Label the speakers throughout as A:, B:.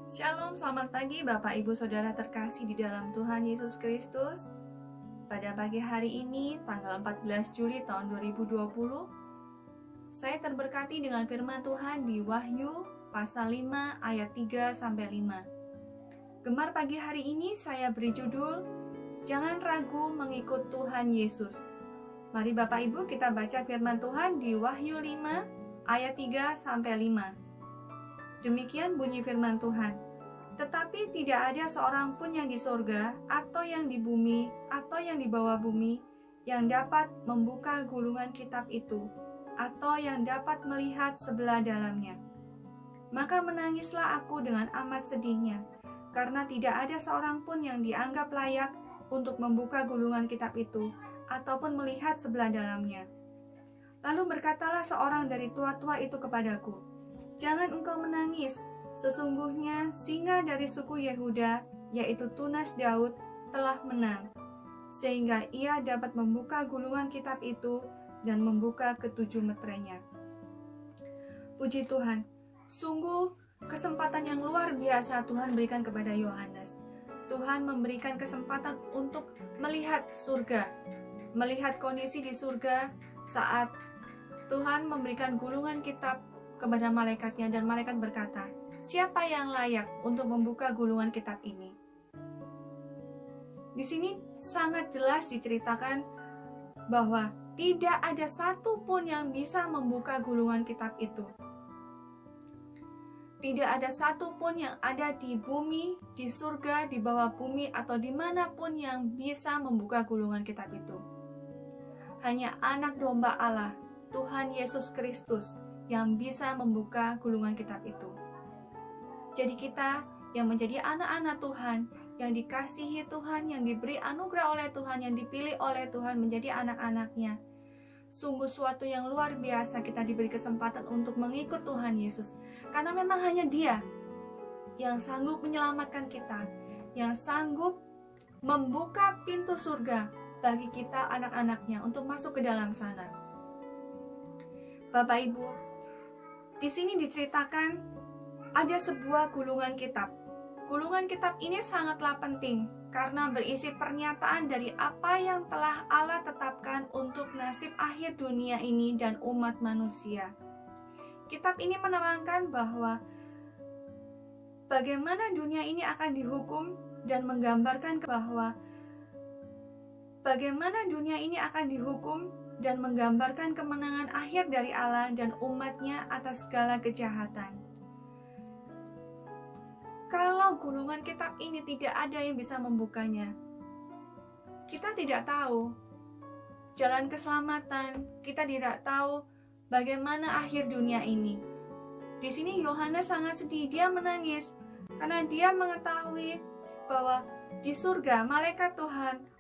A: Shalom, selamat pagi Bapak Ibu Saudara terkasih di dalam Tuhan Yesus Kristus. Pada pagi hari ini, tanggal 14 Juli tahun 2020, saya terberkati dengan firman Tuhan di Wahyu pasal 5 ayat 3-5. Gemar pagi hari ini saya beri judul, Jangan ragu mengikut Tuhan Yesus. Mari Bapak Ibu kita baca firman Tuhan di Wahyu 5 ayat 3-5. Demikian bunyi firman Tuhan. Tetapi tidak ada seorang pun yang di sorga, atau yang di bumi, atau yang di bawah bumi, yang dapat membuka gulungan kitab itu, atau yang dapat melihat sebelah dalamnya. Maka menangislah aku dengan amat sedihnya, karena tidak ada seorang pun yang dianggap layak untuk membuka gulungan kitab itu, ataupun melihat sebelah dalamnya. Lalu berkatalah seorang dari tua-tua itu kepadaku, "Jangan engkau menangis. Sesungguhnya singa dari suku Yehuda, yaitu tunas Daud, telah menang, sehingga ia dapat membuka gulungan kitab itu dan membuka ketujuh meterainya." Puji Tuhan, sungguh kesempatan yang luar biasa Tuhan berikan kepada Yohanes. Tuhan memberikan kesempatan untuk melihat surga, melihat kondisi di surga saat Tuhan memberikan gulungan kitab kepada malaikatnya, dan malaikat berkata, "Siapa yang layak untuk membuka gulungan kitab ini?" Di sini sangat jelas diceritakan bahwa tidak ada satu pun yang bisa membuka gulungan kitab itu. Tidak ada satu pun yang ada di bumi, di surga, di bawah bumi, atau dimanapun yang bisa membuka gulungan kitab itu. Hanya anak domba Allah, Tuhan Yesus Kristus, yang bisa membuka gulungan kitab itu. Jadi kita yang menjadi anak-anak Tuhan, yang dikasihi Tuhan, yang diberi anugerah oleh Tuhan, yang dipilih oleh Tuhan menjadi anak-anaknya, sungguh suatu yang luar biasa kita diberi kesempatan untuk mengikut Tuhan Yesus. Karena memang hanya Dia yang sanggup menyelamatkan kita, yang sanggup membuka pintu surga bagi kita anak-anaknya untuk masuk ke dalam sana. Bapak Ibu, di sini diceritakan ada sebuah gulungan kitab. Gulungan kitab ini sangatlah penting karena berisi pernyataan dari apa yang telah Allah tetapkan untuk nasib akhir dunia ini dan umat manusia. Kitab ini menerangkan bahwa bagaimana dunia ini akan dihukum dan menggambarkan bahwa bagaimana dunia ini akan dihukum dan menggambarkan kemenangan akhir dari Allah dan umatnya atas segala kejahatan. Kalau gulungan kitab ini tidak ada yang bisa membukanya, kita tidak tahu jalan keselamatan, kita tidak tahu bagaimana akhir dunia ini. Di sini Yohanes sangat sedih, dia menangis karena dia mengetahui bahwa di surga malaikat Tuhan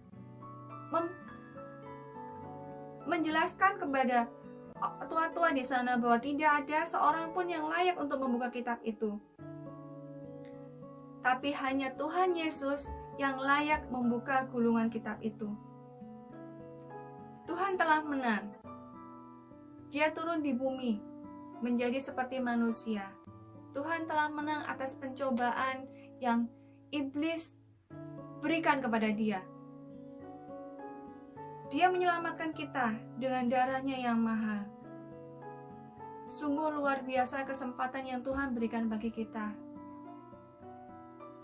A: menjelaskan kepada tua-tua di sana bahwa tidak ada seorang pun yang layak untuk membuka kitab itu. Tapi hanya Tuhan Yesus yang layak membuka gulungan kitab itu. Tuhan telah menang. Dia turun di bumi menjadi seperti manusia. Tuhan telah menang atas pencobaan yang iblis berikan kepada dia. Dia menyelamatkan kita dengan darahnya yang mahal. Sungguh luar biasa kesempatan yang Tuhan berikan bagi kita.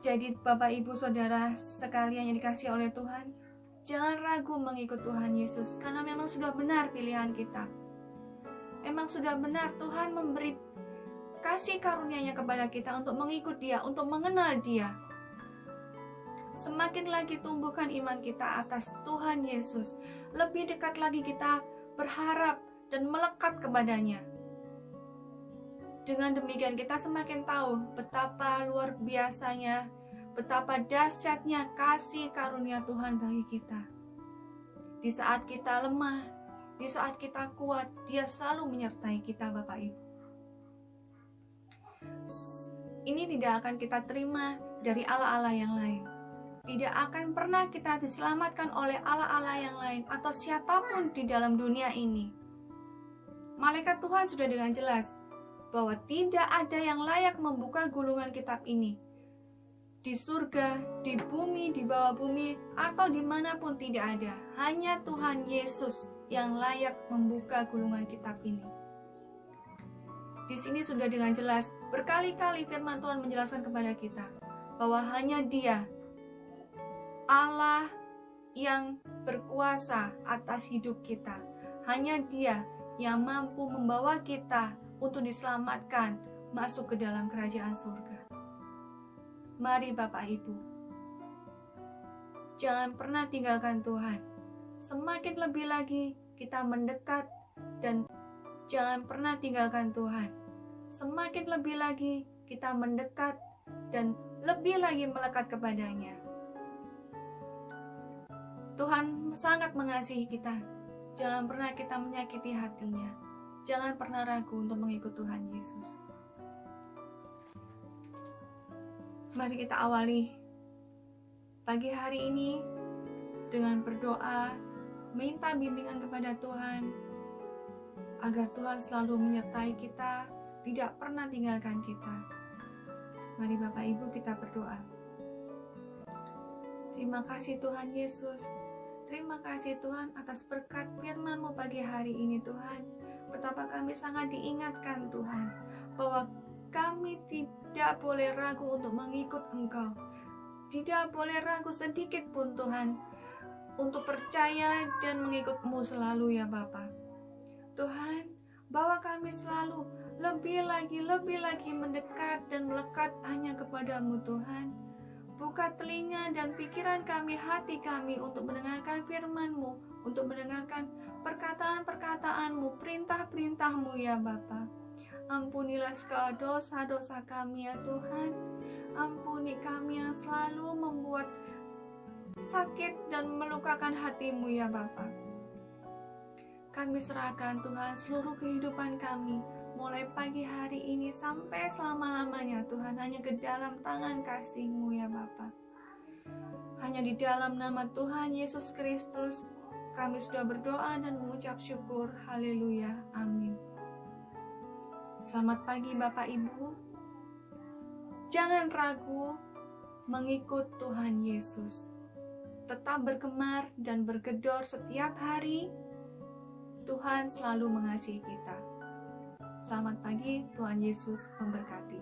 A: Jadi Bapak Ibu Saudara sekalian yang dikasihi oleh Tuhan, jangan ragu mengikut Tuhan Yesus, karena memang sudah benar pilihan kita. Memang sudah benar Tuhan memberi kasih karunia-Nya kepada kita untuk mengikut Dia, untuk mengenal Dia. Semakin lagi tumbuhkan iman kita atas Tuhan Yesus, lebih dekat lagi kita berharap dan melekat kepadanya. Dengan demikian kita semakin tahu betapa luar biasanya, betapa dahsyatnya kasih karunia Tuhan bagi kita. Di saat kita lemah, di saat kita kuat, Dia selalu menyertai kita, Bapak Ibu. Ini tidak akan kita terima dari Allah-Allah yang lain. Tidak akan pernah kita diselamatkan oleh Allah-Allah yang lain atau siapapun di dalam dunia ini. Malaikat Tuhan sudah dengan jelas bahwa tidak ada yang layak membuka gulungan kitab ini di surga, di bumi, di bawah bumi, atau dimanapun tidak ada. Hanya Tuhan Yesus yang layak membuka gulungan kitab ini. Di sini sudah dengan jelas, berkali-kali firman Tuhan menjelaskan kepada kita bahwa hanya Dia, Allah yang berkuasa atas hidup kita. Hanya Dia yang mampu membawa kita untuk diselamatkan masuk ke dalam kerajaan surga. Mari Bapak Ibu, jangan pernah tinggalkan Tuhan. Semakin lebih lagi kita mendekat, dan jangan pernah tinggalkan Tuhan. Semakin lebih lagi kita mendekat dan lebih lagi melekat kepadanya. Tuhan sangat mengasihi kita. Jangan pernah kita menyakiti hatinya. Jangan pernah ragu untuk mengikut Tuhan Yesus. Mari kita awali pagi hari ini dengan berdoa, minta bimbingan kepada Tuhan, agar Tuhan selalu menyertai kita, tidak pernah tinggalkan kita. Mari Bapak Ibu kita berdoa. Terima kasih Tuhan Yesus. Terima kasih Tuhan atas berkat firman-Mu pagi hari ini Tuhan. Betapa kami sangat diingatkan Tuhan, bahwa kami tidak boleh ragu untuk mengikut Engkau. Tidak boleh ragu sedikit pun Tuhan, untuk percaya dan mengikut-Mu selalu ya Bapa. Tuhan, bawa kami selalu lebih lagi mendekat dan melekat hanya kepada-Mu Tuhan. Buka telinga dan pikiran kami, hati kami untuk mendengarkan firman-Mu, untuk mendengarkan perkataan-perkataan-Mu, perintah-perintah-Mu ya Bapa. Ampunilah segala dosa-dosa kami ya Tuhan. Ampuni kami yang selalu membuat sakit dan melukakan hati-Mu ya Bapa. Kami serahkan Tuhan seluruh kehidupan kami, mulai pagi hari ini sampai selama-lamanya Tuhan, hanya ke dalam tangan kasih-Mu ya Bapa. Hanya di dalam nama Tuhan Yesus Kristus kami sudah berdoa dan mengucap syukur. Haleluya, amin. Selamat pagi Bapak Ibu. Jangan ragu mengikut Tuhan Yesus. Tetap bergemar dan bergedor setiap hari. Tuhan selalu mengasihi kita. Selamat pagi, Tuhan Yesus memberkati.